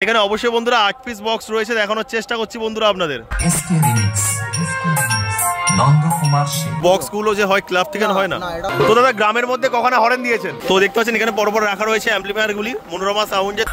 এখানে অবশ্যই বন্ধুরা 8 পিস বক্স রয়েছে, দেখানোর চেষ্টা করছি বন্ধুরা আপনাদের। বক্সগুলো যে হয় ক্লাব থেকে হয় না তো দাদা, গ্রামের মধ্যে কখনো হরেন দিয়েছেন তো দেখতে পাচ্ছেন এখানে পরপর রাখা রয়েছে অ্যাম্পলিফায়ারগুলি মনোরমা সাউন্ডের।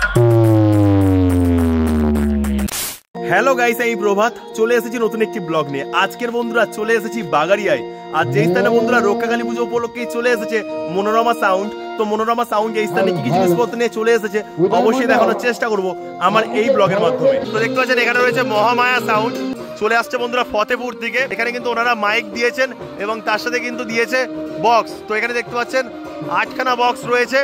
হ্যালো গাইস, এই প্রভাত চলে এসেছি নতুন একটি ব্লগ নিয়ে। আজকের বন্ধুরা চলে এসেছি বাগারিয়ায়, আর যেই স্থানে বন্ধুরা রক্ষাকালী পুজো উপলক্ষেই চলে এসেছে মনোরমা সাউন্ড। তো মনোরমা সাউন্ড এই স্থানে কি কি জিনিসপত্র নিয়ে চলে এসেছে অবশ্যই দেখানোর চেষ্টা করব আমার এই ব্লগের মাধ্যমে। তো দেখতে পাচ্ছেন এখানে রয়েছে মহামায়া সাউন্ড, চলে আসছে বন্ধুরা ফতেপুর থেকে। এখানে কিন্তু ওনারা মাইক দিয়েছেন এবং তার সাথে কিন্তু দিয়েছে বক্স। তো এখানে দেখতে পাচ্ছেন 8খানা বক্স রয়েছে,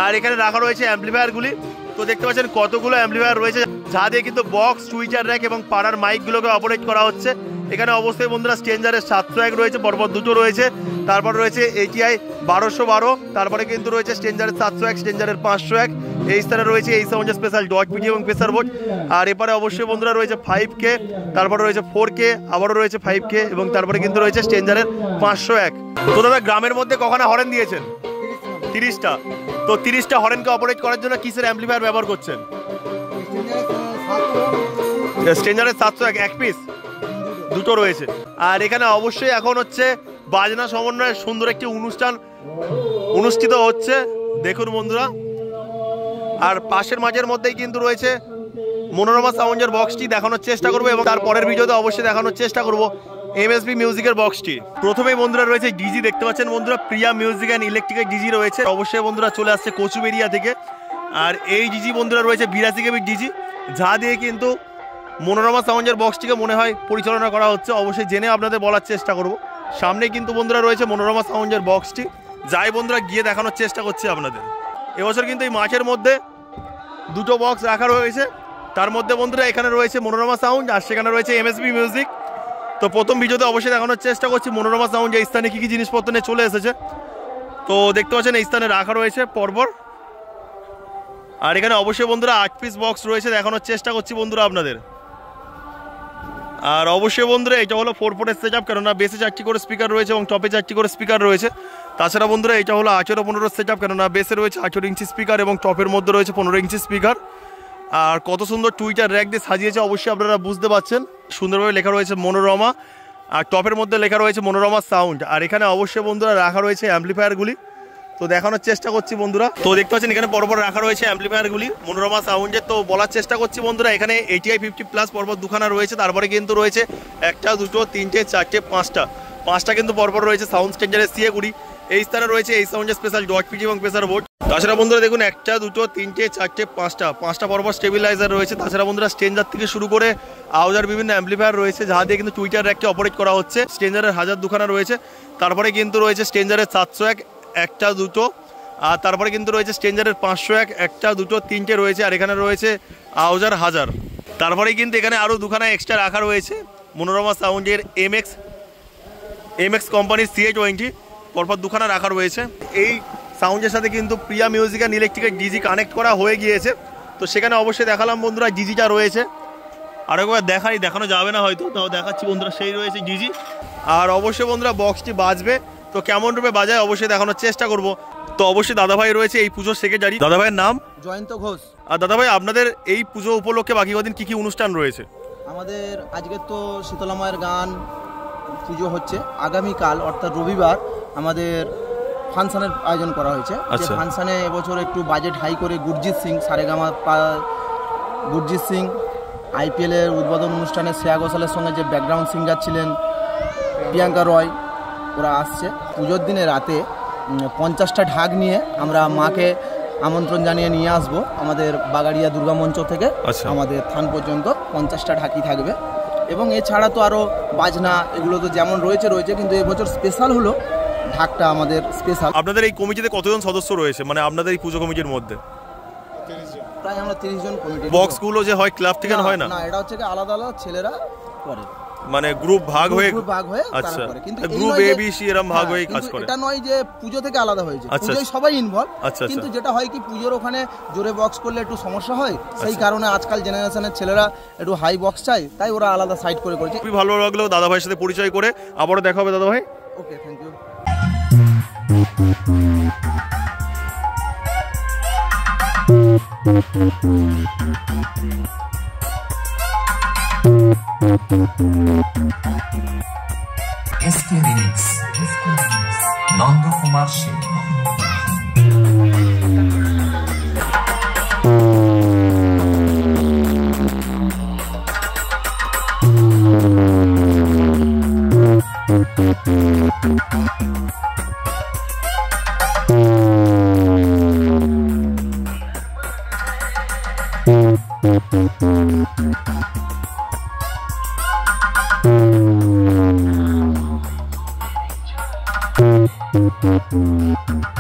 আর এখানে রাখা রয়েছে অ্যাম্পলিফায়ারগুলি। তো দেখতে পাচ্ছেন কতগুলো অ্যাম্পলিফায়ার রয়েছে, যা দিয়ে কিন্তু বক্স, সুইচার র্যাক এবং পাড়ার মাইকগুলোকে অপারেট করা হচ্ছে। এখানে অবশ্যই বন্ধুরা স্ট্রেঞ্জারের 701 রয়েছে, পরপর দুটো রয়েছে, তারপর রয়েছে ATI 1212, তারপরে কিন্তু রয়েছে স্ট্রেঞ্জারের 701, স্ট্রেঞ্জারের 501। এই স্থানে রয়েছে এই সাউন্ডের স্পেশাল ডট পিটি এবং প্রেসার বোর্ড। আর এপারে অবশ্যই বন্ধুরা রয়েছে 5K, তারপরে রয়েছে 4K, আবারও রয়েছে 5K এবং তারপরে কিন্তু রয়েছে স্ট্রেঞ্জারের 501। তো দাদা, গ্রামের মধ্যে কখনো হরেন দিয়েছেন? 30টা। তো 30টা হরেনকে অপারেট করার জন্য কিসের অ্যাম্পলিফায়ার ব্যবহার করছেন? স্ট্রেঞ্জারের 701 এক পিস, দুটো রয়েছে। আর এখানে অবশ্যই এখন হচ্ছে বাজনা সমন্বয়ে সুন্দর একটি অনুষ্ঠান অনুষ্ঠিত হচ্ছে, দেখুন বন্ধুরা। আর পাশের মাঝের মধ্যেই কিন্তু রয়েছে মনোরমা সাউন্ডের বক্সটি, দেখানোর চেষ্টা করবো এবং তার পরের ভিডিওতে অবশ্যই দেখানোর চেষ্টা করবো MSB মিউজিকের বক্সটি। প্রথমেই বন্ধুরা রয়েছে ডিজি, দেখতে পাচ্ছেন বন্ধুরা প্রিয়া মিউজিক অ্যান্ড ইলেকট্রিকের ডিজি রয়েছে। অবশ্যই বন্ধুরা চলে আসছে কচুবেরিয়া থেকে। আর এই ডিজি বন্ধুরা রয়েছে 82 কেবির ডিজি, যা দিয়ে কিন্তু মনোরমা সাউন্ডের বক্সটিকে মনে হয় পরিচালনা করা হচ্ছে। অবশ্যই জেনে আপনাদের বলার চেষ্টা করব। সামনে কিন্তু বন্ধুরা রয়েছে মনোরমা সাউন্ডের বক্সটি, যাই বন্ধুরা গিয়ে দেখানোর চেষ্টা করছি আপনাদের। এবছর কিন্তু এই মাঠের মধ্যে দুটো বক্স রাখা রয়েছে, তার মধ্যে বন্ধুরা এখানে রয়েছে মনোরমা সাউন্ড আর সেখানে রয়েছে MSB মিউজিক। তো প্রথম ভিডিওতে অবশ্যই দেখানোর চেষ্টা করছি মনোরমা সাউন্ড এই স্থানে কী কী জিনিসপত্র নিয়ে চলে এসেছে। তো দেখতে পাচ্ছেন এই স্থানে রাখা রয়েছে পরপর। আর এখানে অবশ্যই বন্ধুরা 8 পিস বক্স রয়েছে, দেখানোর চেষ্টা করছি বন্ধুরা আপনাদের। আর অবশ্যই বন্ধুরা এটা হলো 4-4 সেট আপ, কেননা বেসে 4টি করে স্পিকার রয়েছে এবং টপে 4টি করে স্পিকার রয়েছে। তাছাড়া বন্ধুরা এটা হলো 18-15 সেট আপ, কেননা বেসে রয়েছে 18 ইঞ্চি স্পিকার এবং টপের মধ্যে রয়েছে 15 ইঞ্চি স্পিকার। আর কত সুন্দর টুইটার র্যাক দিয়ে সাজিয়েছে অবশ্যই আপনারা বুঝতে পারছেন। সুন্দরভাবে লেখা রয়েছে মনোরমা, আর টপের মধ্যে লেখা রয়েছে মনোরমা সাউন্ড। আর এখানে অবশ্যই বন্ধুরা রাখা রয়েছে অ্যাম্পলিফায়ারগুলি, তো দেখানোর চেষ্টা করছি বন্ধুরা। তো দেখতে পাচ্ছেন এখানে পরপর রাখা রয়েছে অ্যাম্পলিফায়ারগুলি মনোরমা সাউন্ডের। তো বলার চেষ্টা করছি বন্ধুরা, এখানে ATI 50+ পরপর দুখানা রয়েছে, তারপরে কিন্তু রয়েছে 1টা 2টো 3টে 4টে 5টা কিন্তু পরপর রয়েছে সাউন্ড স্ট্রেঞ্জারের CA20। এই স্থানে রয়েছে এই সাউন্ডের স্পেশাল ডট পিটি এবং প্রেসার বোর্ড। তাছাড়া বন্ধুরা দেখুন 1টা 2টো 3টে 4টে 5টা পরপর স্টেবিলাইজার রয়েছে। তাছাড়া বন্ধুরা স্ট্রেঞ্জার থেকে শুরু করে আউজার বিভিন্ন অ্যাম্পলিফায়ার রয়েছে, যা দিয়ে কিন্তু টুইটার র্যাককে অপারেট করা হচ্ছে। স্ট্রেঞ্জারের 1000 দুখানা রয়েছে, তারপরে কিন্তু রয়েছে স্ট্রেঞ্জারের 701 1টা 2টো, আর তারপরে কিন্তু রয়েছে স্ট্রেঞ্জারের 501 1টা 2টো 3টে রয়েছে। আর এখানে রয়েছে আউজার 1000। তারপরে কিন্তু এখানে আরও দুখানা এক্সট্রা রাখা রয়েছে মনোরমা সাউন্ডের MX কোম্পানির CA20, পরপর দুখানা রাখা রয়েছে। এই সাউন্ডের সাথে কিন্তু প্রিয়া মিউজিক অ্যান্ড ইলেকট্রিকের ডিজি কানেক্ট করা হয়ে গিয়েছে। তো সেখানে অবশ্যই দেখালাম বন্ধুরা ডিজিটা রয়েছে, আর একবার দেখানো যাবে না হয়তো, তাও দেখাচ্ছি বন্ধুরা, সেই রয়েছে ডিজি। আর অবশ্যই বন্ধুরা বক্সটি বাজবে, তো কেমন রূপে বাজায় অবশ্যই দেখানোর চেষ্টা করব। তো অবশ্যই দাদাভাই রয়েছে এই পুজোর সেক্রেটারি, দাদাভাইয়ের নাম জয়ন্ত ঘোষ। আর দাদাভাই আপনাদের এই পুজো উপলক্ষে বাকি কদিন কি কি অনুষ্ঠান রয়েছে? আমাদের আজকে তো শীতলা মায়ের গান পুজো হচ্ছে, আগামীকাল অর্থাৎ রবিবার আমাদের ফাংশনের আয়োজন করা হয়েছে। যে ফাংশনে এবছর একটু বাজেট হাই করে গুরজিৎ সিং, সারেগামা গুরজিৎ সিং, IPL এর উদ্বোধন অনুষ্ঠানে শ্রেয়া ঘোষালের সঙ্গে যে ব্যাকগ্রাউন্ড সিঙ্গার ছিলেন প্রিয়াঙ্কা রয়, ওরা আসছে। পুজোর দিনে রাতে 50টা ঢাক নিয়ে আমরা মাকে আমন্ত্রণ জানিয়ে নিয়ে আসবো আমাদের বাগাড়িয়া দুর্গা মঞ্চ থেকে আমাদের থান পর্যন্ত 50টা ঢাকি থাকবে। এবং এছাড়া তো আরও বাজনা এগুলো তো যেমন রয়েছে, কিন্তু এবছর স্পেশাল হলো ঢাকটা আমাদের স্পেশাল। আপনাদের এই কমিটিতে কতজন সদস্য রয়েছে, মানে আপনাদের এই পুজো কমিটির মধ্যে? প্রায় আমরা 30 জন কমিটি। বক্সগুলো যে হয় ক্লাব থেকে হয় না? না, এটা হচ্ছে আলাদা আলাদা ছেলেরা করে, মানে গ্রুপ ভাগ হয়ে। আচ্ছা, কিন্তু গ্রুপ A B C এরকম ভাগ হয়ে কাজ করে। এটা নয় যে পুজো থেকে আলাদা হয়েছে, পুজোয় সবাই ইনভলভ। কিন্তু যেটা হয় কি পুজোর ওখানে জোরে বক্স করলে একটু সমস্যা হয়, সেই কারণে আজকাল জেনারেশনের ছেলেরা একটু হাই বক্স চায়, তাই ওরা আলাদা সাইড করে করেছে। খুবই ভালো লাগলো দাদা ভাইয়ের সাথে পরিচয় করে, আবারও দেখা হবে দাদা ভাই। Okay, thank you. SK remix, Nandakumar Sen. Thank you.